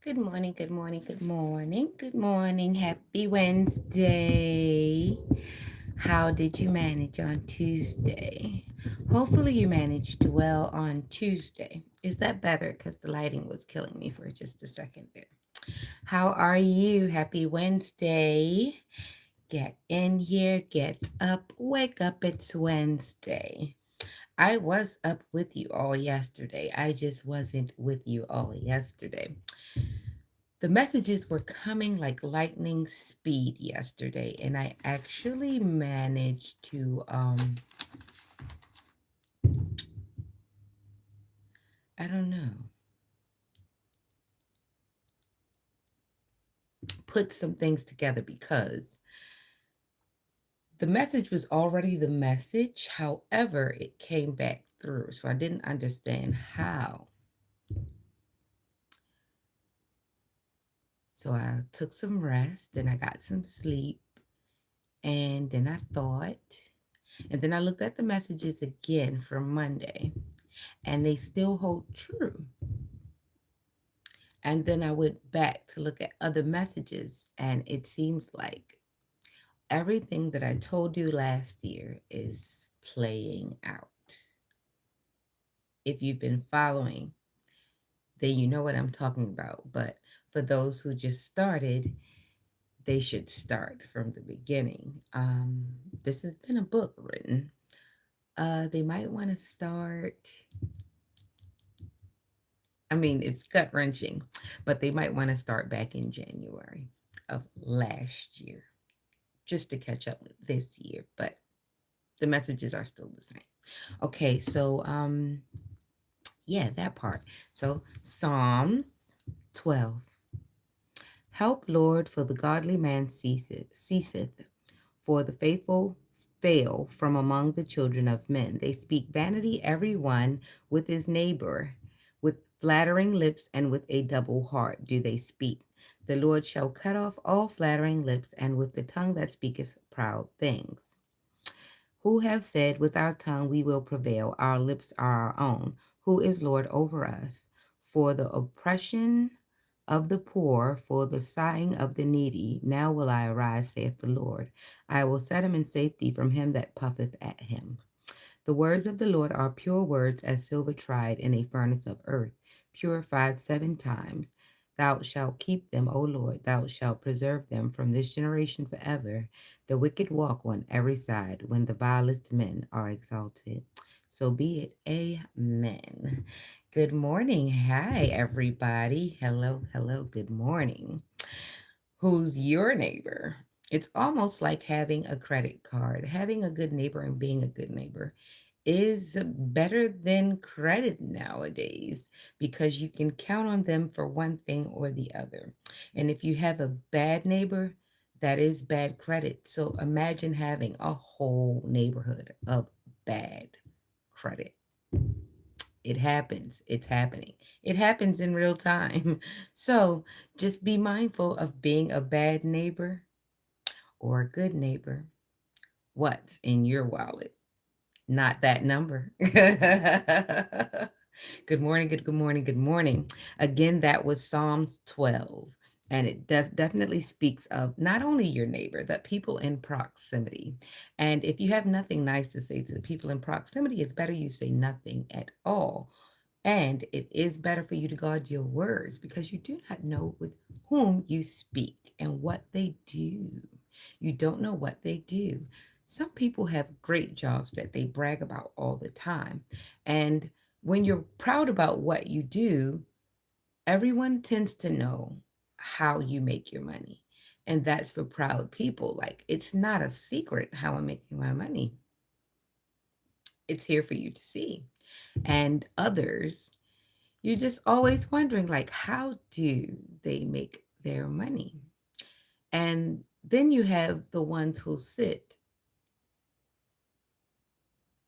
Good morning, good morning, good morning, good morning. Happy Wednesday. How did you manage on Tuesday? Hopefully, you managed well on Tuesday. Is that better? Because the lighting was killing me for just a second there. How are you? Happy Wednesday. Get in here, get up, wake up. It's Wednesday. I was up with you all yesterday. I just wasn't with you all yesterday. The messages were coming like lightning speed yesterday, and I actually managed to I don't know, put some things together because the message was already the message. However, it came back through. So I didn't understand how. So I took some rest and I got some sleep. And then I thought, and then I looked at the messages again from Monday, and they still hold true. And then I went back to look at other messages, and it seems like everything that I told you last year is playing out. If you've been following, then you know what I'm talking about. But for those who just started, they should start from the beginning. This has been a book written. They might want to start. I mean, it's gut wrenching, but they might want to start back in January of last year just to catch up with this year, but the messages are still the same. Okay, so yeah, that part. So Psalms 12. Help, Lord, for the godly man ceaseth, for the faithful fail from among the children of men. They speak vanity, every one with his neighbor, with flattering lips and with a double heart do they speak. The Lord shall cut off all flattering lips, and with the tongue that speaketh proud things. Who have said, with our tongue we will prevail, our lips are our own. Who is Lord over us? For the oppression of the poor, for the sighing of the needy, now will I arise, saith the Lord. I will set him in safety from him that puffeth at him. The words of the Lord are pure words as silver tried in a furnace of earth, purified 7 times. Thou shalt keep them, O Lord, thou shalt preserve them from this generation forever. The wicked walk on every side when the vilest men are exalted. So be it. Amen. Good morning. Hi, everybody. Hello, hello. Good morning. Who's your neighbor? It's almost like having a credit card. Having a good neighbor and being a good neighbor is better than credit nowadays because you can count on them for one thing or the other. And if you have a bad neighbor, that is bad credit. So imagine having a whole neighborhood of bad credit. It happens. It's happening. It happens in real time. So just be mindful of being a bad neighbor or a good neighbor. What's in your wallet? Not that number. Good morning, good morning, good morning. Again, that was Psalms 12. And it definitely speaks of not only your neighbor, but people in proximity. And if you have nothing nice to say to the people in proximity, it's better you say nothing at all. And it is better for you to guard your words because you do not know with whom you speak and what they do. You don't know what they do. Some people have great jobs that they brag about all the time. And when you're proud about what you do, everyone tends to know how you make your money. And that's for proud people. Like, it's not a secret how I'm making my money, it's here for you to see. And others, you're just always wondering, like, how do they make their money? And then you have the ones who sit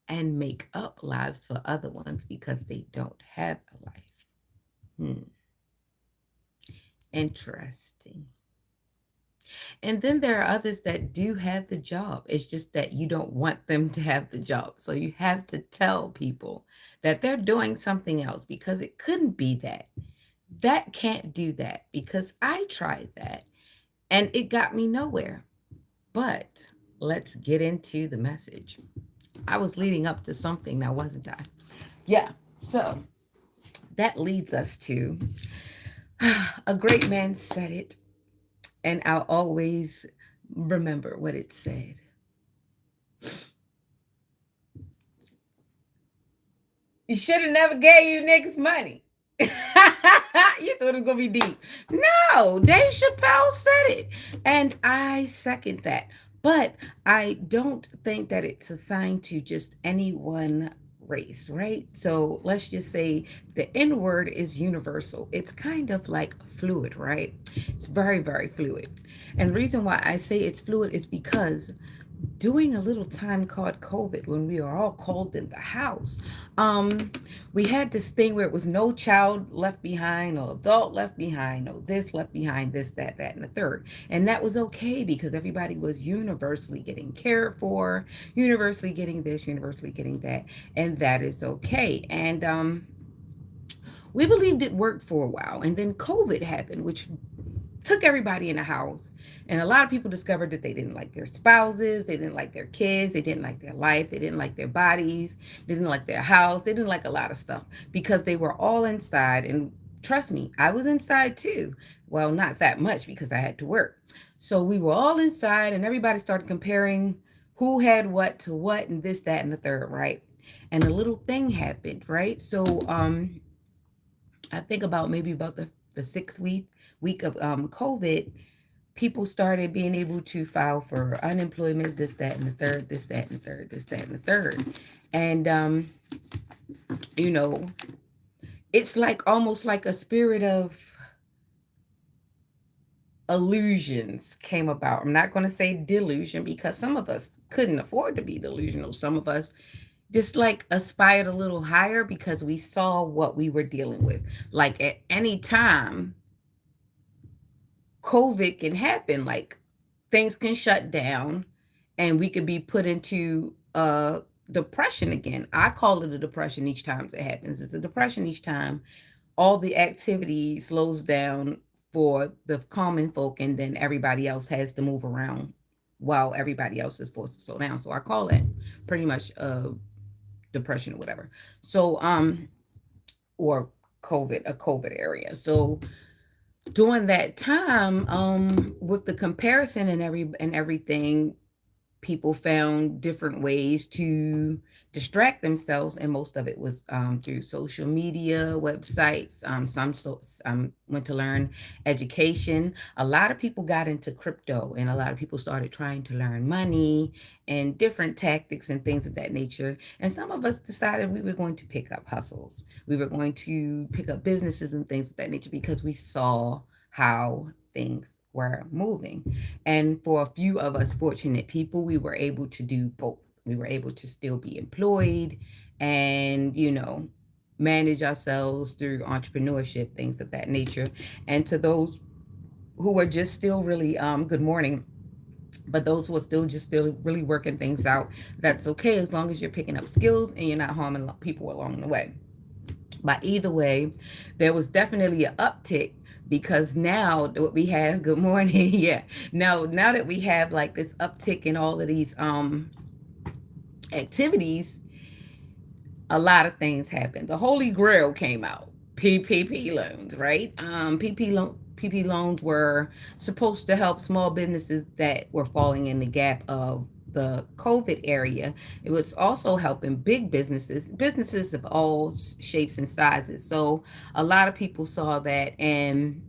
and make up lives for other ones because they don't have a life. Interesting. And then there are others that do have the job. It's just that you don't want them to have the job. So you have to tell people that they're doing something else because it couldn't be that. That can't do that because I tried that and it got me nowhere. But let's get into the message. I was leading up to something now, wasn't I? Yeah. So that leads us to a great man said it, and I'll always remember what it said. You should have never gave you niggas money. You thought it was gonna be deep. No, Dave Chappelle said it. And I second that. But I don't think that it's assigned to just any one race, right? So let's just say the N word is universal. It's kind of like fluid, right? It's very, very fluid. And the reason why I say it's fluid is because during a little time called COVID, when we were all called in the house, um, we had this thing where it was no child left behind, or adult left behind, or this left behind, this, that, and the third. And that was okay because everybody was universally getting cared for, universally getting this, universally getting that, and that is okay. And we believed it worked for a while. And then COVID happened, which took everybody in the house. And a lot of people discovered that they didn't like their spouses, they didn't like their kids, they didn't like their life, they didn't like their bodies, they didn't like their house, they didn't like a lot of stuff because they were all inside. And trust me, I was inside too. Well, not that much because I had to work. So we were all inside and everybody started comparing who had what to what and this, that, and the third, right? And a little thing happened, right? So I think about maybe about the 6 week of COVID, people started being able to file for unemployment, this, that, and the third, this, that, and the third, this, that, and the third. And, you know, it's like almost like a spirit of illusions came about. I'm not going to say delusion because some of us couldn't afford to be delusional. Some of us just like aspired a little higher because we saw what we were dealing with. Like at any time, COVID can happen. Like things can shut down and we could be put into depression again. I call it a depression each time it happens. It's a depression each time all the activity slows down for the common folk and then everybody else has to move around while everybody else is forced to slow down. So I call it pretty much depression or whatever. So or COVID, a COVID area. So during that time, with the comparison and everything, people found different ways to distract themselves, and most of it was through social media, websites. Some went to learn education. A lot of people got into crypto, and a lot of people started trying to learn money and different tactics and things of that nature. And some of us decided we were going to pick up hustles. We were going to pick up businesses and things of that nature because we saw how things were moving. And for a few of us fortunate people, we were able to do both. We were able to still be employed and, manage ourselves through entrepreneurship, things of that nature. And to those who are just still really, good morning. But those who are still really working things out, that's okay as long as you're picking up skills and you're not harming people along the way. But either way, there was definitely an uptick because now what we have, good morning, yeah. Now that we have like this uptick in all of these activities, a lot of things happened. The Holy Grail came out. PPP loans, right? PP loans were supposed to help small businesses that were falling in the gap of the COVID area. It was also helping big businesses of all shapes and sizes. So a lot of people saw that and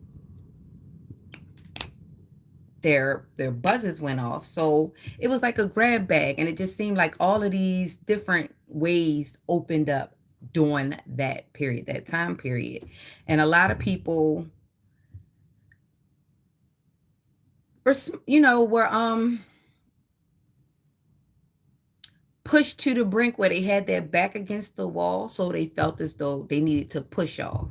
their buzzes went off. So it was like a grab bag, and it just seemed like all of these different ways opened up during that period, that time period. And a lot of people were, were pushed to the brink where they had their back against the wall, so they felt as though they needed to push off.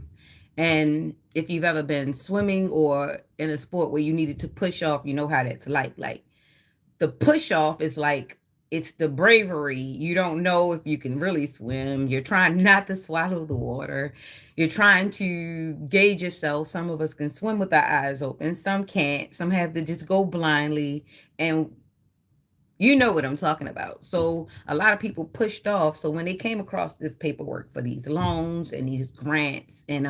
And if you've ever been swimming or in a sport where you needed to push off, you know how that's like. Like the push off is like It's the bravery. You don't know if you can really swim. You're trying not to swallow the water. You're trying to gauge yourself. Some of us can swim with our eyes open, some can't. Some have to just go blindly. And you know what I'm talking about. So a lot of people pushed off. So when they came across this paperwork for these loans and these grants, and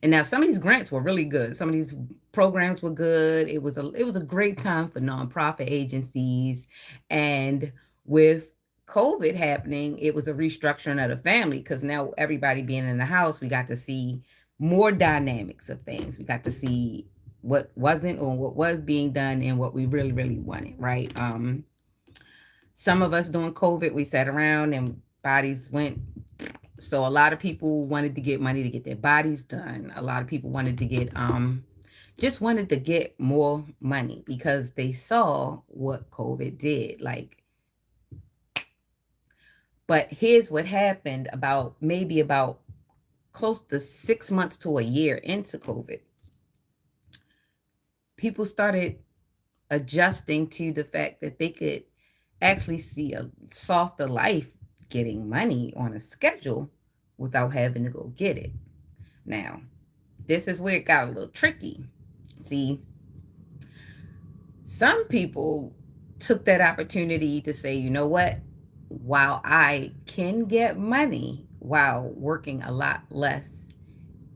now some of these grants were really good. Some of these programs were good. It was a great time for nonprofit agencies. And with COVID happening, it was a restructuring of the family because now everybody being in the house, we got to see more dynamics of things. We got to see what wasn't or what was being done and what we really, really wanted, right? Some of us during COVID, we sat around and bodies went. So a lot of people wanted to get money to get their bodies done. A lot of people wanted to get just wanted to get more money because they saw what COVID did. Like, but here's what happened about close to 6 months to a year into COVID. People started adjusting to the fact that they could actually see a softer life getting money on a schedule without having to go get it. Now, this is where it got a little tricky. See, some people took that opportunity to say, you know what? While I can get money while working a lot less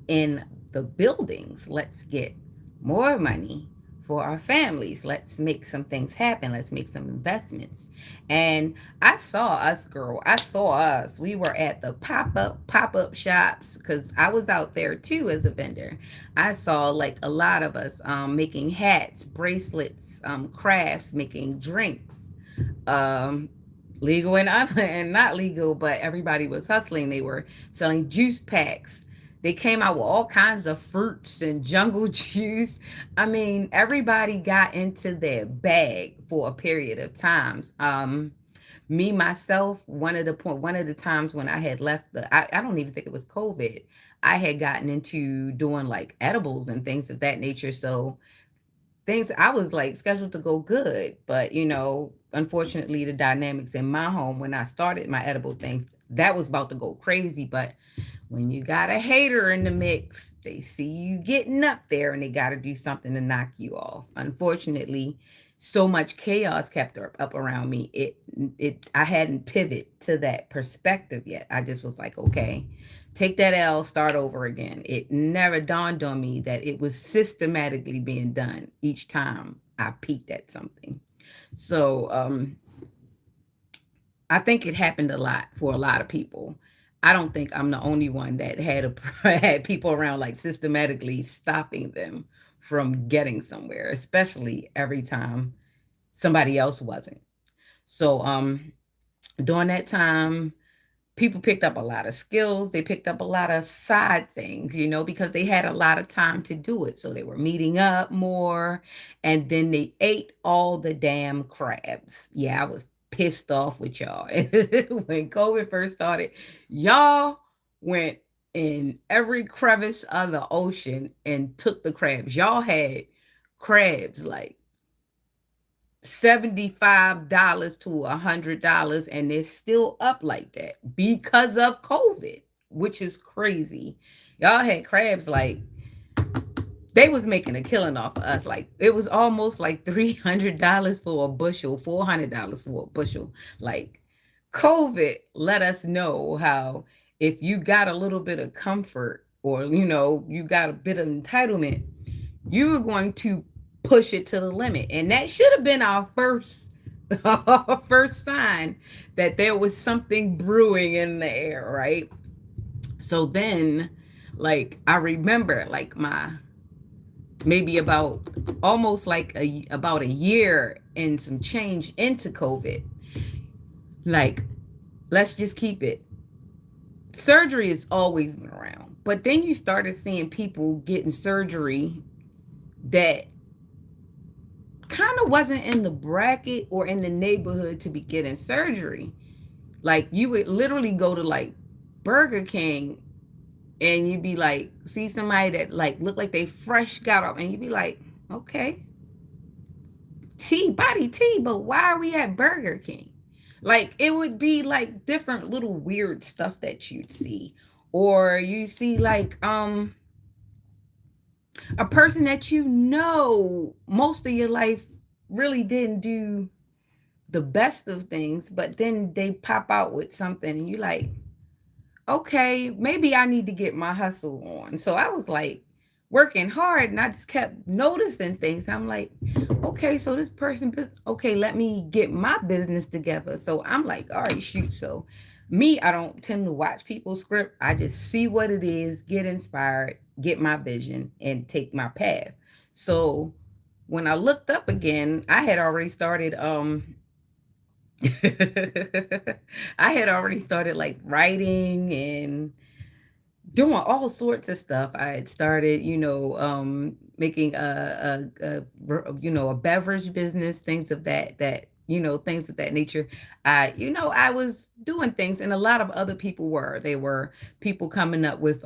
in the buildings, let's get more money for our families. Let's make some things happen. Let's make some investments. And I saw us, girl. I saw us. We were at the pop-up shops because I was out there too as a vendor. I saw like a lot of us making hats, bracelets, crafts, making drinks, um, legal and other and not legal, but everybody was hustling. They were selling juice packs. They came out with all kinds of fruits and jungle juice. I mean, everybody got into their bag for a period of times. Me myself, one of the times when I had left I don't even think it was COVID. I had gotten into doing like edibles and things of that nature. So things I was like scheduled to go good, but unfortunately the dynamics in my home when I started my edible things, that was about to go crazy. But when you got a hater in the mix, they see you getting up there and they got to do something to knock you off. Unfortunately, so much chaos kept up around me. I hadn't pivoted to that perspective yet. I just was like, okay, take that L, start over again. It never dawned on me that it was systematically being done each time I peaked at something. So I think it happened a lot for a lot of people. I don't think I'm the only one that had people around like systematically stopping them from getting somewhere, especially every time somebody else wasn't. So during that time, people picked up a lot of skills. They picked up a lot of side things, because they had a lot of time to do it. So they were meeting up more. And then they ate all the damn crabs. Yeah, I was pissed off with y'all. When COVID first started, y'all went in every crevice of the ocean and took the crabs. Y'all had crabs like $75 to $100, and it's still up like that because of COVID, which is crazy. Y'all had crabs like they was making a killing off of us. Like it was almost like $300 for a bushel, $400 for a bushel. Like COVID let us know how if you got a little bit of comfort or you got a bit of entitlement, you were going to push it to the limit. And that should have been our first first sign that there was something brewing in the air, right? So then like I remember like my maybe about almost like about a year and some change into COVID. Like let's just keep it. Surgery has always been around, but then you started seeing people getting surgery that kind of wasn't in the bracket or in the neighborhood to be getting surgery. Like you would literally go to like Burger King and you'd be like, see somebody that like looked like they fresh got off and you'd be like, okay, T, body T, but why are we at Burger King? Like it would be like different little weird stuff that you'd see. Or you see like a person that you know most of your life really didn't do the best of things, but then they pop out with something and you like, okay, maybe I need to get my hustle on. So I was like working hard and I just kept noticing things. I'm like, okay, so this person, okay, let me get my business together. So I'm like, all right, shoot. So me, I don't tend to watch people's script. I just see what it is, get inspired, get my vision, and take my path. So when I looked up again, I had already started I had already started like writing and doing all sorts of stuff. I had started, making a beverage business, things of things of that nature. I was doing things, and a lot of other people were. They were people coming up with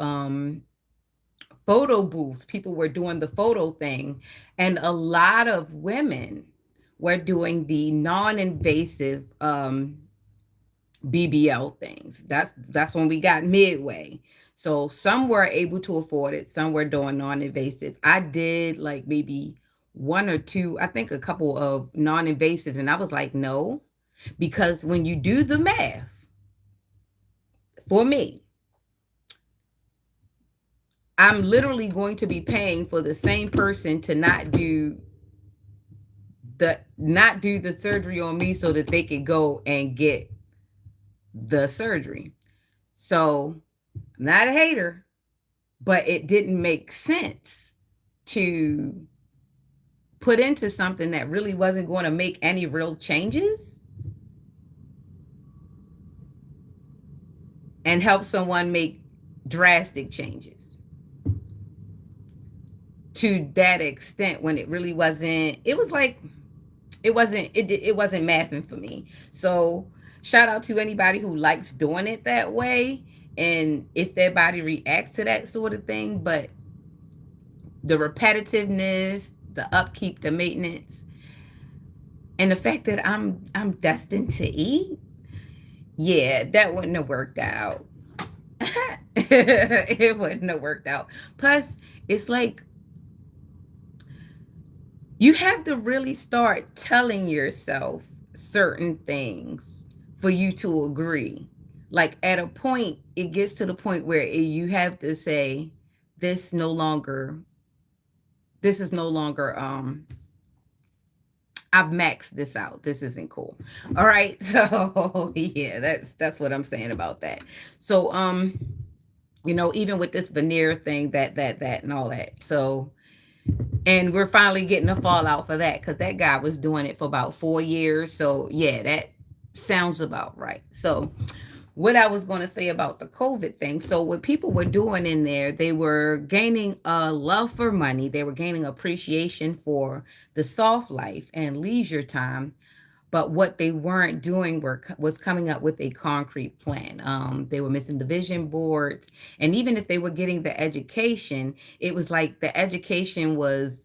photo booths. People were doing the photo thing, and a lot of women were doing the non-invasive BBL things. That's when we got midway. So some were able to afford it, some were doing non-invasive. I did like maybe one or two, I think a couple of non-invasives, and I was like, no, because when you do the math, for me, I'm literally going to be paying for the same person to not do the surgery on me so that they could go and get the surgery. So I'm not a hater, but it didn't make sense to put into something that really wasn't going to make any real changes and help someone make drastic changes to that extent when it really wasn't. It was like it wasn't mathing for me. So shout out to anybody who likes doing it that way and if their body reacts to that sort of thing. But the repetitiveness, the upkeep, the maintenance, and the fact that I'm destined to eat, yeah, that wouldn't have worked out. It wouldn't have worked out. Plus, it's like you have to really start telling yourself certain things for you to agree. Like at a point, it gets to the point where you have to say, this no longer, this is no longer I've maxed this out. This isn't cool. All right. So yeah, that's what I'm saying about that. So even with this veneer thing, that and all that. So and we're finally getting a fallout for that because that guy was doing it for about 4 years. So yeah, that sounds about right. So what I was going to say about the COVID thing. So what people were doing in there, they were gaining a love for money. They were gaining appreciation for the soft life and leisure time. But what they weren't doing was coming up with a concrete plan. They were missing the vision boards, and even if they were getting the education, it was like the education was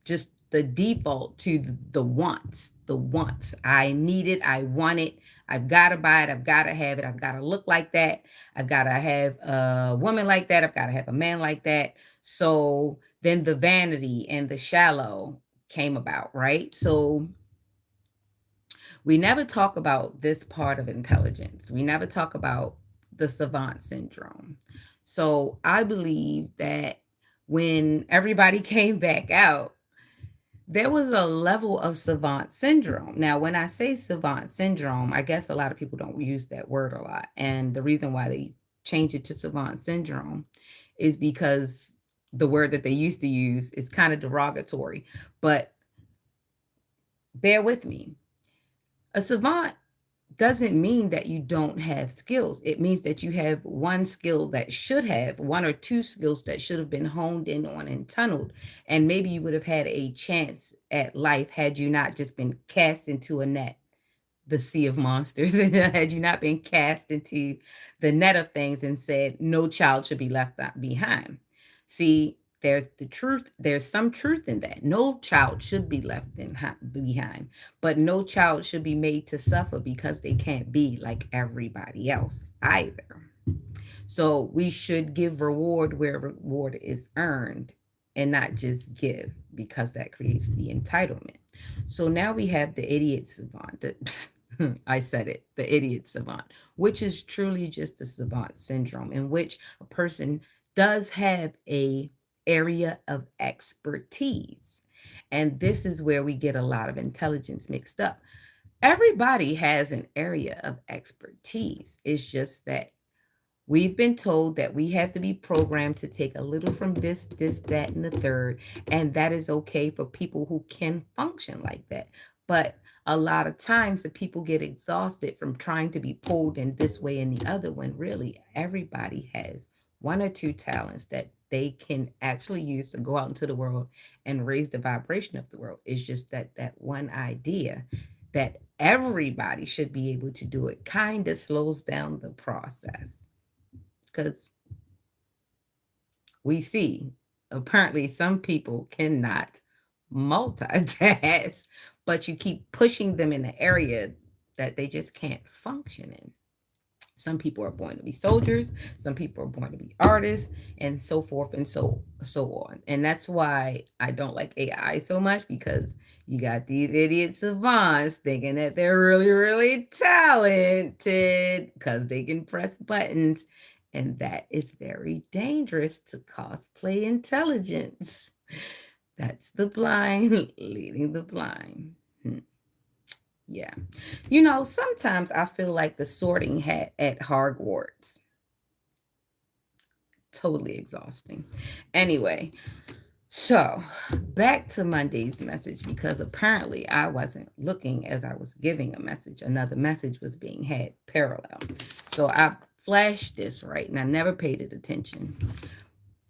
just the default to the wants. The wants. I need it. I want it. I've got to buy it. I've got to have it. I've got to look like that. I've got to have a woman like that. I've got to have a man like that. So then the vanity and the shallow came about, right? So we never talk about this part of intelligence. We never talk about the savant syndrome. So I believe that when everybody came back out, there was a level of savant syndrome. Now, when I say savant syndrome, I guess a lot of people don't use that word a lot. And the reason why they change it to savant syndrome is because the word that they used to use is kind of derogatory. But bear with me. A savant doesn't mean that you don't have skills. It means that you have one skill that should have one or two skills that should have been honed in on and tunneled. And maybe you would have had a chance at life had you not just been cast into a net, the sea of monsters, had you not been cast into the net of things and said, no child should be left behind. See, there's the truth. There's some truth in that. No child should be left behind, but no child should be made to suffer because they can't be like everybody else either. So we should give reward where reward is earned and not just give, because that creates the entitlement. So now we have the idiot savant. I said it, the idiot savant, which is truly just the savant syndrome, in which a person does have a area of expertise. And this is where we get a lot of intelligence mixed up. Everybody has an area of expertise. It's just that we've been told that we have to be programmed to take a little from this, that, and the third. And that is okay for people who can function like that. But a lot of times the people get exhausted from trying to be pulled in this way and the other, when really everybody has one or two talents that they can actually use to go out into the world and raise the vibration of the world. It's just that that one idea that everybody should be able to do it kind of slows down the process, because we see apparently some people cannot multitask, but you keep pushing them in an area that they just can't function in. Some people are born to be soldiers, some people are born to be artists, and so forth and so on. And that's why I don't like AI so much, because you got these idiot savants thinking that they're really, really talented because they can press buttons. And that is very dangerous to cosplay intelligence. That's the blind leading the blind. Yeah. Sometimes I feel like the sorting hat at Hogwarts. Totally exhausting. Anyway, so back to Monday's message, because apparently I wasn't looking as I was giving a message. Another message was being had parallel. So I flashed this right, and I never paid it attention.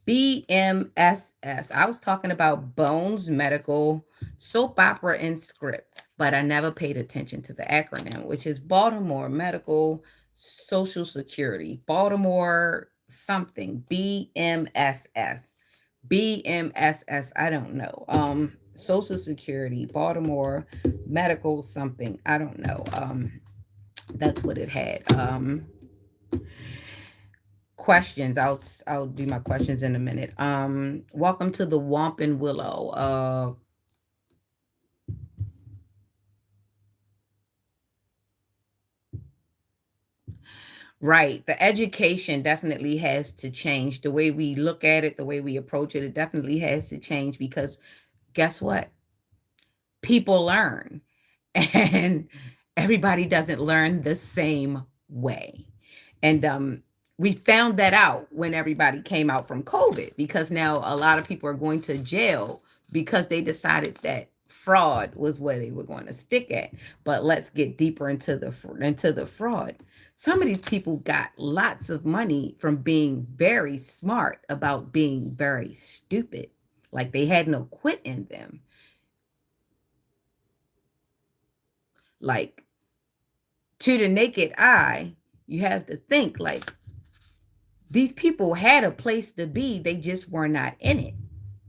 BMSS. I was talking about Bones Medical Soap Opera and Script, but I never paid attention to the acronym, which is Baltimore Medical Social Security. Baltimore something. BMSS. BMSS. I don't know. Social Security, Baltimore Medical something. I don't know. That's what it had. Questions. I'll do my questions in a minute. Welcome to the Wampin Willow. Right. The education definitely has to change. The way we look at it, the way we approach it, it definitely has to change, because guess what? People learn, and everybody doesn't learn the same way. And we found that out when everybody came out from COVID, because now a lot of people are going to jail because they decided that fraud was where they were going to stick at. But let's get deeper into the fraud. Some of these people got lots of money from being very smart about being very stupid, like they had no quit in them. Like, to the naked eye, you have to think like these people had a place to be, they just were not in it.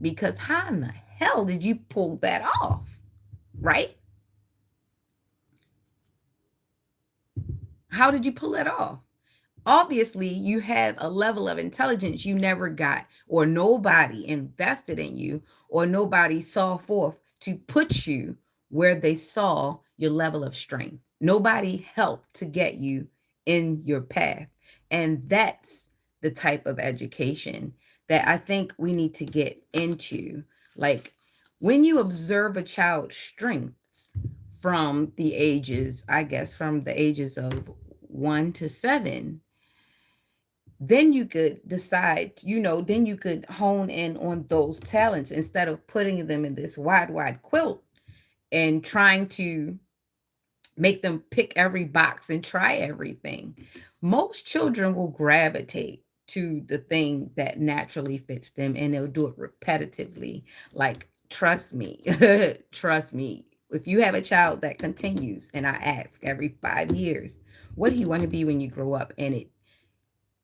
Because how in the hell did you pull that off? Right? How did you pull that off? Obviously, you have a level of intelligence you never got, or nobody invested in you, or nobody saw forth to put you where they saw your level of strength. Nobody helped to get you in your path. And that's the type of education that I think we need to get into. Like, when you observe a child's strengths from the ages, I guess, from the ages of 1 to 7, then you could decide, then you could hone in on those talents instead of putting them in this wide quilt and trying to make them pick every box and try everything. Most children will gravitate to the thing that naturally fits them, and they'll do it repetitively. Like, trust me, trust me. If you have a child that continues, and I ask every 5 years, what do you want to be when you grow up? And it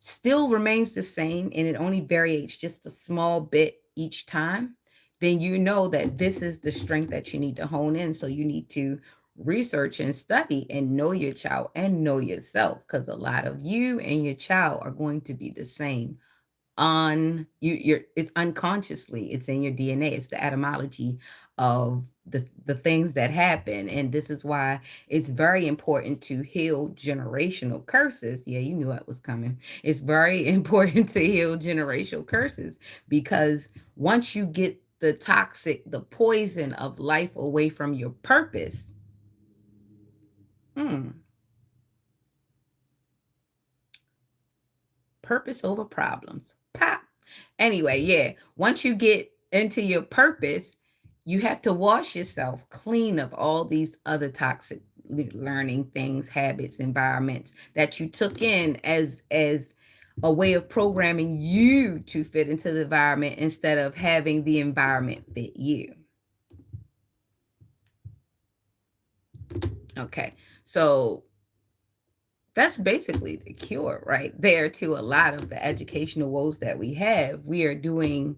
still remains the same and it only varies just a small bit each time, then you know that this is the strength that you need to hone in. So you need to research and study and know your child and know yourself, because a lot of you and your child are going to be the same on you're it's unconsciously, it's in your DNA, it's the etymology of the things that happen. And this is why it's very important to heal generational curses. Yeah, you knew it was coming. It's very important to heal generational curses, because once you get the toxic, the poison of life away from your purpose, hmm, purpose over problems. Pop. Anyway, yeah, once you get into your purpose, you have to wash yourself clean of all these other toxic learning things, habits, environments that you took in as a way of programming you to fit into the environment instead of having the environment fit you. Okay. So that's basically the cure right there to a lot of the educational woes that we have. We are doing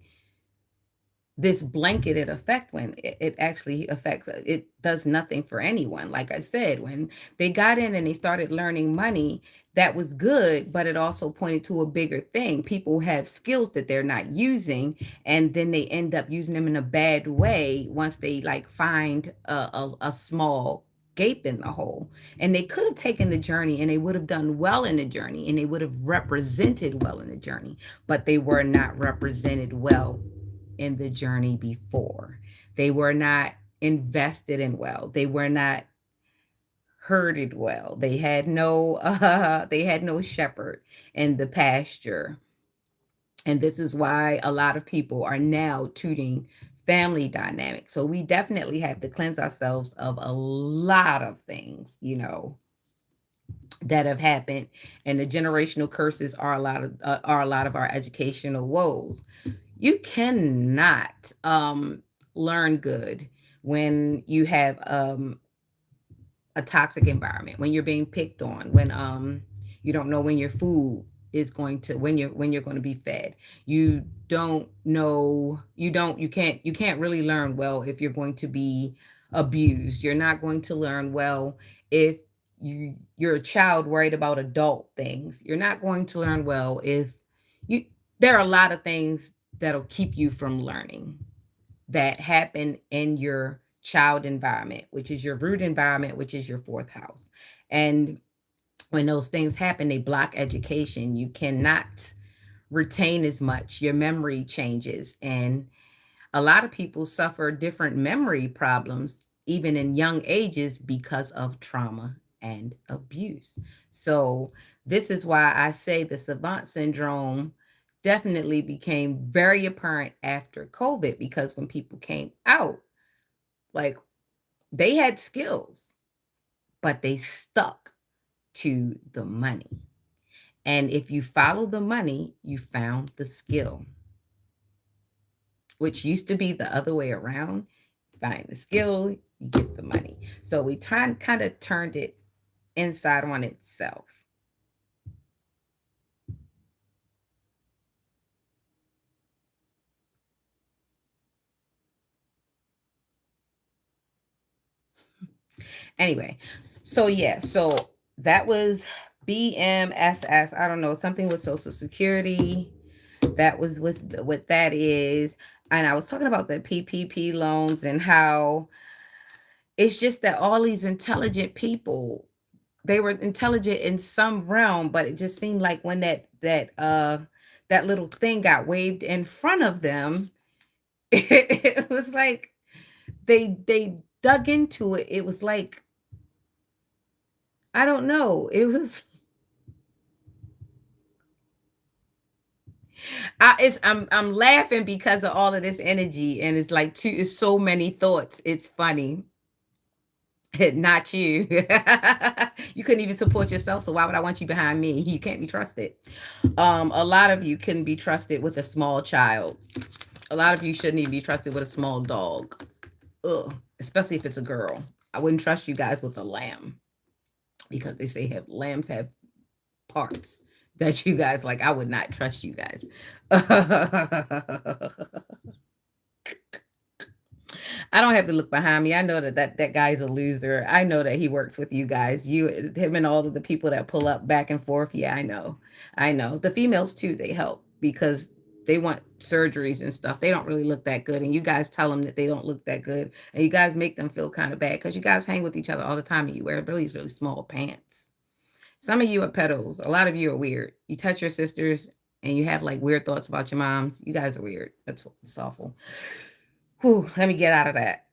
this blanketed effect when it actually affects it does nothing for anyone. Like I said, when they got in and they started learning money, that was good, but it also pointed to a bigger thing. People have skills that they're not using, and then they end up using them in a bad way once they like find a small gape in the hole. And they could have taken the journey and they would have done well in the journey and they would have represented well in the journey, but they were not represented well in the journey before. They were not invested in well. They were not herded well. They had no shepherd in the pasture. And this is why a lot of people are now tuning family dynamics. So we definitely have to cleanse ourselves of a lot of things, that have happened, and the generational curses are a lot of our educational woes. You cannot learn good when you have a toxic environment, when you're being picked on, when you don't know when your food is going to when you're going to be fed. You don't know, you can't really learn well if you're going to be abused. You're not going to learn well if you're a child worried about adult things. You're not going to learn well if you there are a lot of things that'll keep you from learning that happen in your child environment, which is your root environment, which is your fourth house. And when those things happen, they block education. You cannot retain as much. Your memory changes. And a lot of people suffer different memory problems, even in young ages, because of trauma and abuse. So, this is why I say the savant syndrome definitely became very apparent after COVID, because when people came out, like they had skills, but they stuck to the money. And if you follow the money, you found the skill, which used to be the other way around. Find the skill, you get the money. So we kind of turned it inside on itself. Anyway, so yeah, so that was BMSS. I don't know, something with Social Security. That was with what that is. And I was talking about the PPP loans and how it's just that all these intelligent people, they were intelligent in some realm, but it just seemed like when that little thing got waved in front of them, it was like they dug into it. It was like, I don't know. It was I'm laughing because of all of this energy, and it's like it's so many thoughts. It's funny. Not you. You couldn't even support yourself, so why would I want you behind me? You can't be trusted. A lot of you couldn't be trusted with a small child. A lot of you shouldn't even be trusted with a small dog. Ugh, especially if it's a girl. I wouldn't trust you guys with a lamb, because they say have lambs have parts that you guys like. I would not trust you guys. I don't have to look behind me. I know that guy's a loser. I know that he works with you guys. Him and all of the people that pull up back and forth. Yeah, I know. I know. The females too, they help because they want surgeries and stuff. They don't really look that good. And you guys tell them that they don't look that good. And you guys make them feel kind of bad because you guys hang with each other all the time and you wear really small pants. Some of you are pedos. A lot of you are weird. You touch your sisters and you have like weird thoughts about your moms. You guys are weird. That's awful. Whew, let me get out of that.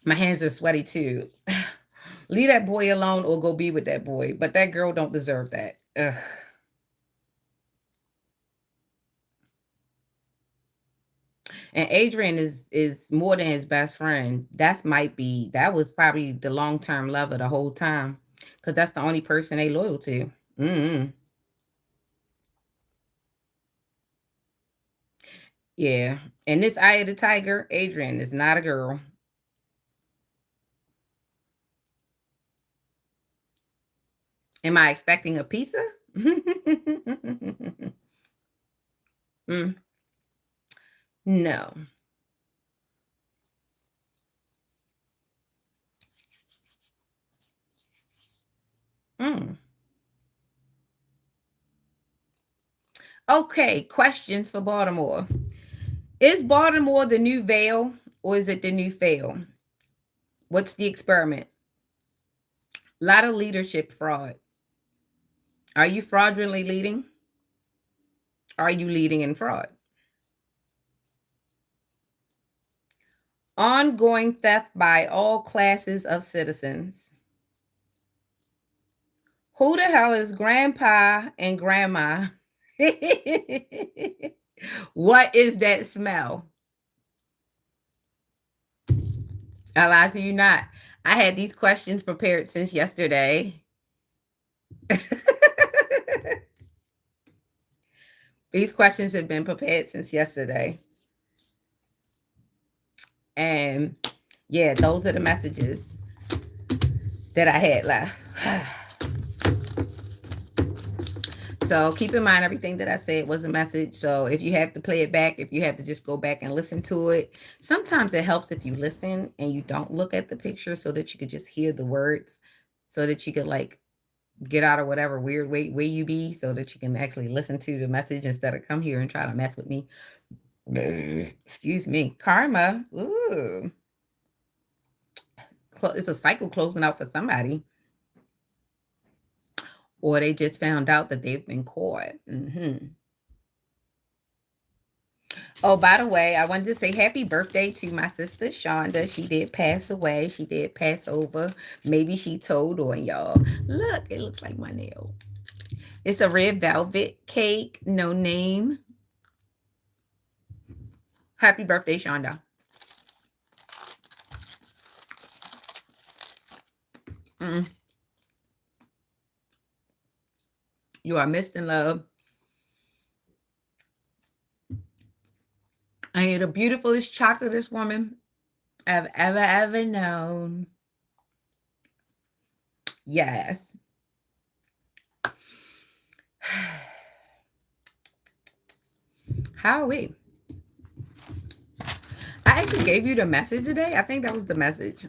My hands are sweaty too. Leave that boy alone or go be with that boy. But that girl don't deserve that. Ugh. And Adrian is more than his best friend. That was probably the long term lover the whole time, because that's the only person they loyal to. Mm-hmm. Yeah. And this Eye of the Tiger, Adrian is not a girl. Am I expecting a pizza? Mm, no. Mm. Okay, questions for Baltimore. Is Baltimore the new Vale or is it the new fail? What's the experiment? A lot of leadership fraud. Are you fraudulently leading? Are you leading in fraud? Ongoing theft by all classes of citizens. Who the hell is grandpa and grandma? What is that smell? I lie to you not. I had these questions prepared since yesterday. These questions have been prepared since yesterday. And yeah, those are the messages that I had left. So keep in mind everything that I said was a message. So if you have to play it back, if you have to just go back and listen to it, sometimes it helps if you listen and you don't look at the picture so that you could just hear the words, so that you could like get out of whatever weird way you be, so that you can actually listen to the message instead of come here and try to mess with me. Excuse me. Karma. Ooh. It's a cycle closing out for somebody. Or they just found out that they've been caught. Oh, by the way, I wanted to say happy birthday to my sister Shonda. She did pass away. She did pass over. Maybe she told on y'all. Look, it looks like my nail. It's a red velvet cake, no name. Happy birthday, Shonda. Mm. You are missed in love. And you're the beautifulest chocolatest woman I've ever known. Yes. How are we? I actually gave you the message today. I think that was the message.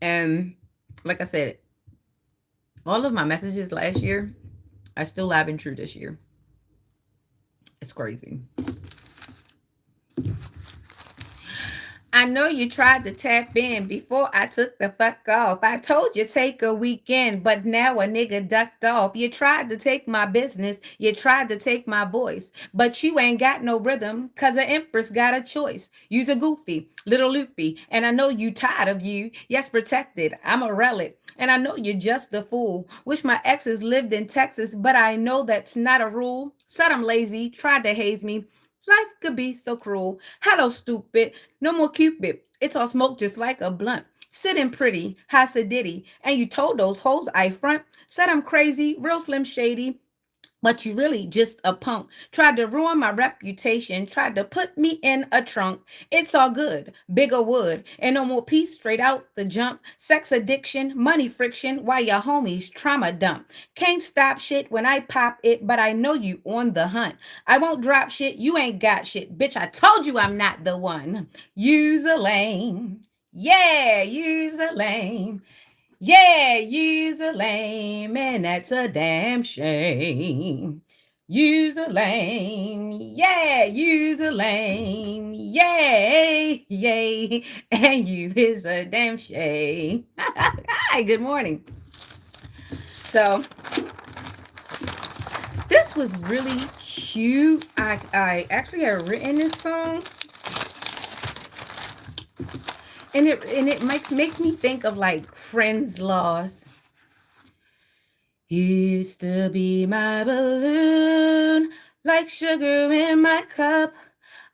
And like I said, all of my messages last year are still live and true this year. It's crazy. I know you tried to tap in before I took the fuck off. I told you take a weekend, but now a nigga ducked off. You tried to take my business, you tried to take my voice, but you ain't got no rhythm, cause the empress got a choice. You's a goofy, little loopy, and I know you tired of you. Yes, protected, I'm a relic, and I know you're just a fool. Wish my exes lived in Texas, but I know that's not a rule. Said I'm lazy, tried to haze me. Life could be so cruel. Hello, stupid. No more Cupid. It's all smoke just like a blunt. Sitting pretty, has a ditty. And you told those hoes I front. Said I'm crazy, real slim shady. but you really just a punk. Tried to ruin my reputation, tried to put me in a trunk. It's all good, bigger wood, and no more peace straight out the jump. Sex addiction, money friction, while your homies trauma dump. Can't stop shit when I pop it, but I know you on the hunt. I won't drop shit, you ain't got shit. Bitch, I told you I'm not the one. Use a lame. Yeah, use a lame. Yeah, you's a lame, and that's a damn shame. You's a lame, yeah, you's a lame, yay, yay, and you is a damn shame. Hi, good morning. So this was really cute. I actually had written this song, and it makes me think of like friends lost. You used to be my balloon, like sugar in my cup.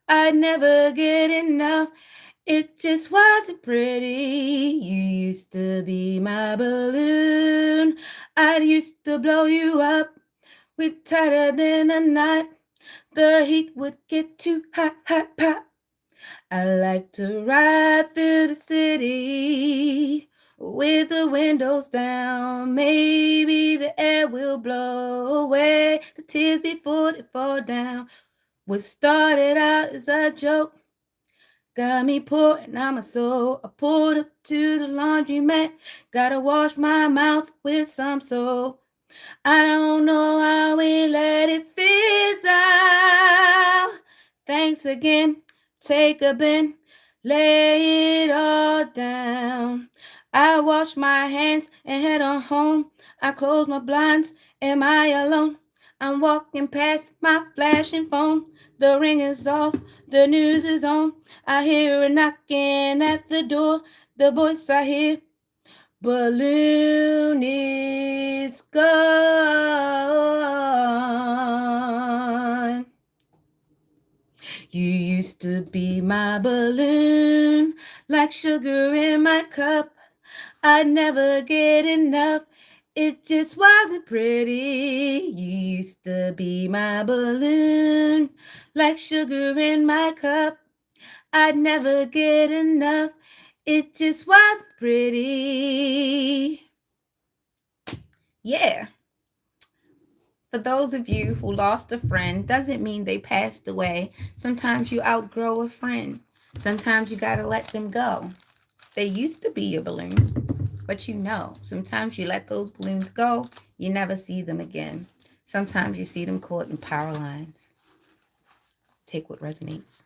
I'd never get enough. It just wasn't pretty. You used to be my balloon. I used to blow you up with tighter than a knot. The heat would get too hot, hot, pop. I like to ride through the city with the windows down. Maybe the air will blow away the tears before they fall down. What started out as a joke got me pouring out my soul. I pulled up to the laundromat, gotta wash my mouth with some soap. I don't know how we let it fizz out. Thanks again. Take a bend, lay it all down. I wash my hands and head on home. I close my blinds. Am I alone? I'm walking past my flashing phone. The ring is off. The news is on. I hear a knocking at the door. The voice I hear, balloon is gone. You used to be my balloon, like sugar in my cup. I'd never get enough. It just wasn't pretty. You used to be my balloon, like sugar in my cup. I'd never get enough. It just wasn't pretty. Yeah. For those of you who lost a friend, doesn't mean they passed away. Sometimes you outgrow a friend. Sometimes you got to let them go. They used to be your balloon, but sometimes you let those balloons go, you never see them again. Sometimes you see them caught in power lines. Take what resonates.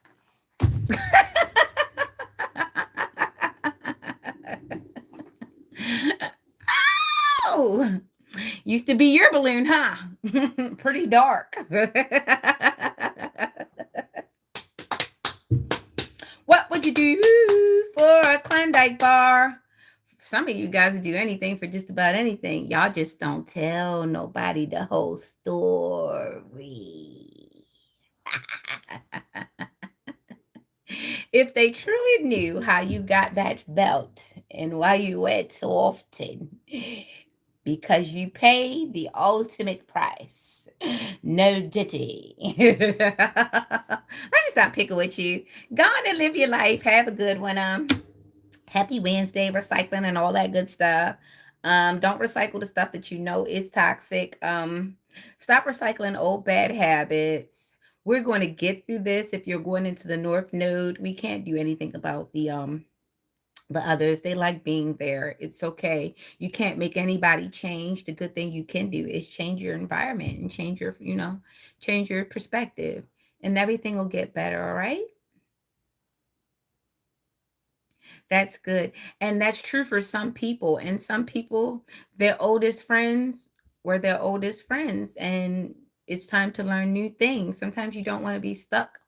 Oh, used to be your balloon, huh? Pretty dark. What would you do for a Klondike bar? Some of you guys would do anything for just about anything. Y'all just don't tell nobody the whole story. If they truly knew how you got that belt and why you wear it so often, because you pay the ultimate price. No ditty. Let me stop picking with you. Go on and live your life. Have a good one. Happy Wednesday, recycling and all that good stuff. Don't recycle the stuff that you know is toxic. Stop recycling old bad habits. We're going to get through this. If you're going into the North Node, we can't do anything about the others. They like being there. It's okay. You can't make anybody change. The good thing you can do is change your environment and change your perspective, and everything will get better. All right. That's good. And that's true for some people. And some people, their oldest friends were their oldest friends. And it's time to learn new things. Sometimes you don't want to be stuck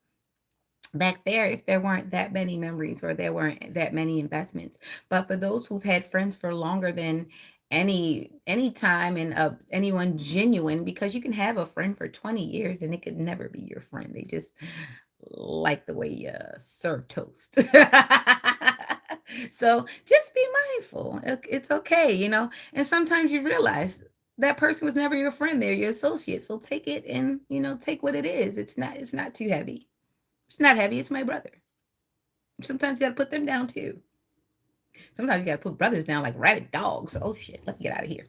back there if there weren't that many memories or there weren't that many investments. But for those who've had friends for longer than any time, and anyone genuine, because you can have a friend for 20 years and it could never be your friend. They just like the way you serve toast. So just be mindful. It's okay. And sometimes you realize That person was never your friend. They're your associate. So take it and, take what it is. It's not too heavy. It's not heavy. It's my brother. Sometimes you got to put them down too. Sometimes you got to put brothers down like rabid dogs. Oh shit, let me get out of here.